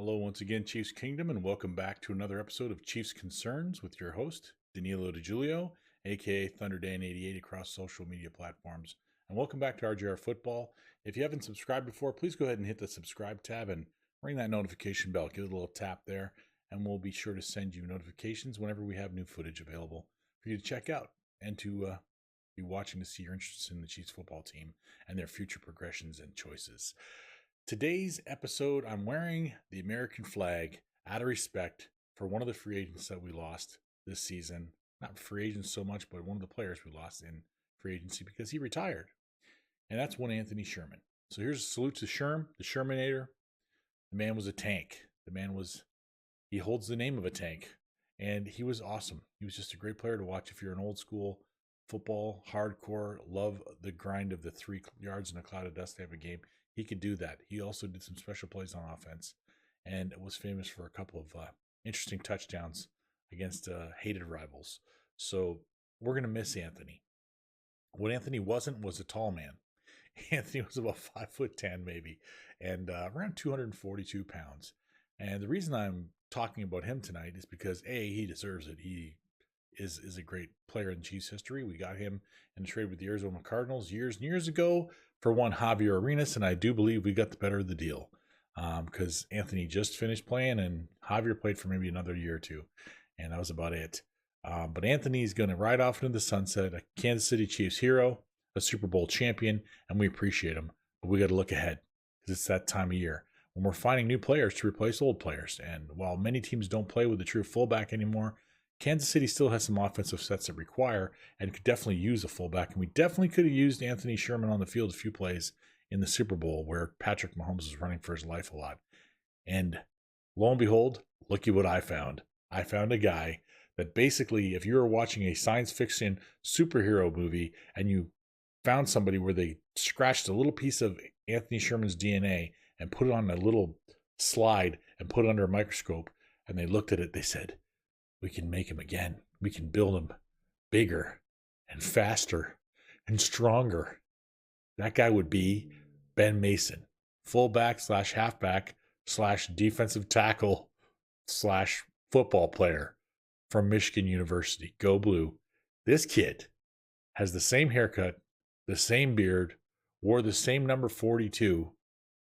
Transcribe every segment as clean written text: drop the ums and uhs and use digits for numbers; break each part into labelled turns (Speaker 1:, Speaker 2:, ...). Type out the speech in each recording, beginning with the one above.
Speaker 1: Hello once again, Chiefs Kingdom, and welcome back to another episode of Chiefs Concerns with your host, Danilo DiGiulio, aka ThunderDan88 across social media platforms. And welcome back to RJR Football. If you haven't subscribed before, please go ahead and hit the subscribe tab and ring that notification bell. Give it a little tap there, and we'll be sure to send you notifications whenever we have new footage available for you to check out and to be watching to see your interest in the Chiefs football team and their future progressions and choices. Today's episode, I'm wearing the American flag out of respect for one of the free agents that we lost this season. Not free agents so much, but one of the players we lost in free agency because he retired. And that's one Anthony Sherman. So here's a salute to Sherm, the Shermanator. The man was a tank. He holds the name of a tank. And he was awesome. He was just a great player to watch if you're an old school football, hardcore, love the grind of the 3 yards in a cloud of dust type of game. He could do that. He also did some special plays on offense and was famous for a couple of interesting touchdowns against hated rivals. So we're going to miss Anthony. What Anthony wasn't was a tall man. Anthony was about 5'10" maybe, and around 242 pounds. And the reason I'm talking about him tonight is because he deserves it. He is a great player in Chiefs history. We got him in a trade with the Arizona Cardinals years and years ago for one Javier Arenas, and I do believe we got the better of the deal because Anthony just finished playing and Javier played for maybe another year or two, and that was about it. But Anthony's going to ride off into the sunset, a Kansas City Chiefs hero, a Super Bowl champion, and we appreciate him. But we got to look ahead because it's that time of year when we're finding new players to replace old players. And while many teams don't play with a true fullback anymore, Kansas City still has some offensive sets that require and could definitely use a fullback. And we definitely could have used Anthony Sherman on the field a few plays in the Super Bowl where Patrick Mahomes was running for his life a lot. And lo and behold, look at what I found. I found a guy that basically, if you were watching a science fiction superhero movie and you found somebody where they scratched a little piece of Anthony Sherman's DNA and put it on a little slide and put it under a microscope, and they looked at it, they said, we can make him again. We can build him bigger and faster and stronger. That guy would be Ben Mason, fullback / halfback / defensive tackle / football player from Michigan University. Go Blue. This kid has the same haircut, the same beard, wore the same number 42,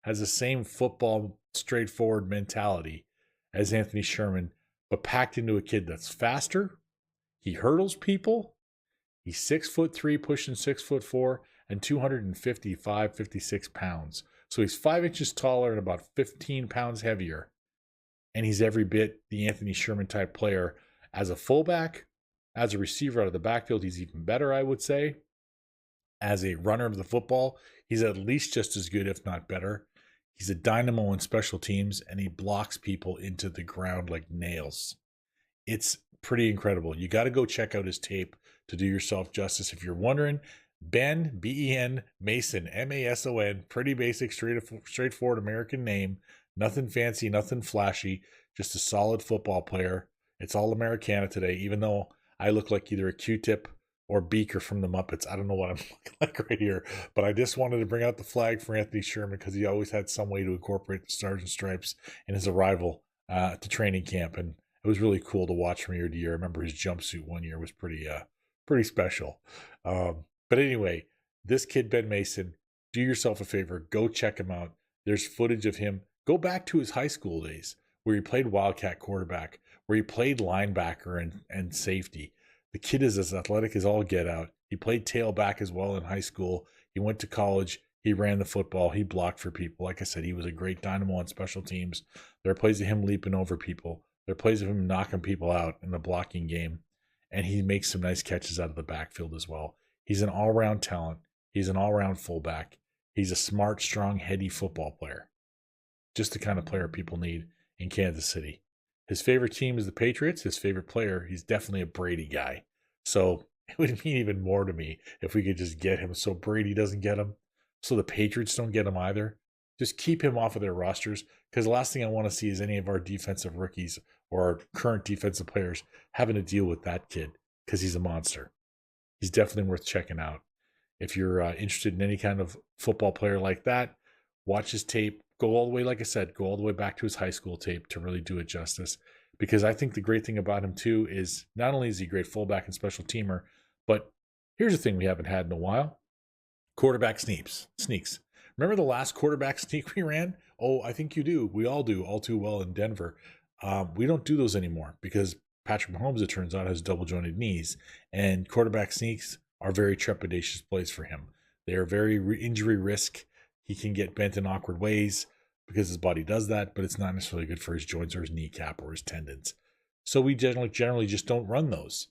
Speaker 1: has the same football straightforward mentality as Anthony Sherman, but packed into a kid that's faster. He hurdles people. He's 6'3", pushing 6'4", and 255, 56 pounds. So he's 5 inches taller and about 15 pounds heavier. And he's every bit the Anthony Sherman type player. As a fullback, as a receiver out of the backfield, he's even better, I would say. As a runner of the football, he's at least just as good, if not better. He's a dynamo in special teams, and he blocks people into the ground like nails. It's pretty incredible. You got to go check out his tape to do yourself justice. If you're wondering, Ben, B-E-N, Mason, M-A-S-O-N, pretty basic, straightforward American name. Nothing fancy, nothing flashy, just a solid football player. It's all Americana today, even though I look like either a Q-tip or Beaker from the Muppets. I don't know what I'm looking like right here, but I just wanted to bring out the flag for Anthony Sherman because he always had some way to incorporate the Stars and Stripes in his arrival to training camp, and it was really cool to watch from year to year. I remember his jumpsuit one year was pretty special. But anyway, this kid Ben Mason, do yourself a favor, go check him out. There's footage of him. Go back to his high school days where he played Wildcat quarterback, where he played linebacker and safety. The kid is as athletic as all get out. He played tailback as well in high school. He went to college. He ran the football. He blocked for people. Like I said, he was a great dynamo on special teams. There are plays of him leaping over people. There are plays of him knocking people out in the blocking game. And he makes some nice catches out of the backfield as well. He's an all-around talent. He's an all-around fullback. He's a smart, strong, heady football player. Just the kind of player people need in Kansas City. His favorite team is the Patriots. His favorite player, he's definitely a Brady guy. So it would mean even more to me if we could just get him so Brady doesn't get him, so the Patriots don't get him either. Just keep him off of their rosters, because the last thing I want to see is any of our defensive rookies or our current defensive players having to deal with that kid, because he's a monster. He's definitely worth checking out. If you're interested in any kind of football player like that, watch his tape, go all the way, like I said, go all the way back to his high school tape to really do it justice. Because I think the great thing about him, too, is not only is he a great fullback and special teamer, but here's a thing we haven't had in a while. Quarterback sneaks. Remember the last quarterback sneak we ran? Oh, I think you do. We all do, all too well in Denver. We don't do those anymore because Patrick Mahomes, it turns out, has double-jointed knees. And quarterback sneaks are very trepidatious plays for him. They are very injury risk. He can get bent in awkward ways because his body does that, but it's not necessarily good for his joints or his kneecap or his tendons. So we generally just don't run those.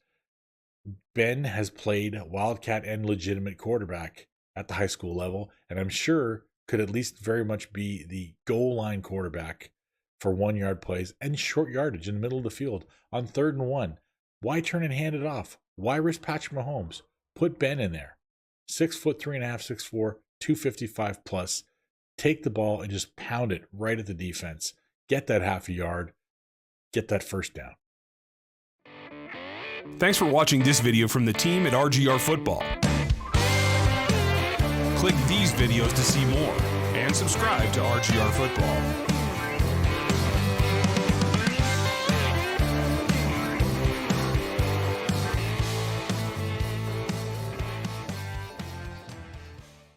Speaker 1: Ben has played wildcat and legitimate quarterback at the high school level, and I'm sure could at least very much be the goal line quarterback for 1-yard plays and short yardage in the middle of the field on 3rd and 1. Why turn and hand it off? Why risk Patrick Mahomes? Put Ben in there. 6 foot 3.5, 6'4", 255 plus. Take the ball and just pound it right at the defense. Get that half a yard. Get that first down.
Speaker 2: Thanks for watching this video from the team at RGR Football. Click these videos to see more and subscribe to RGR Football.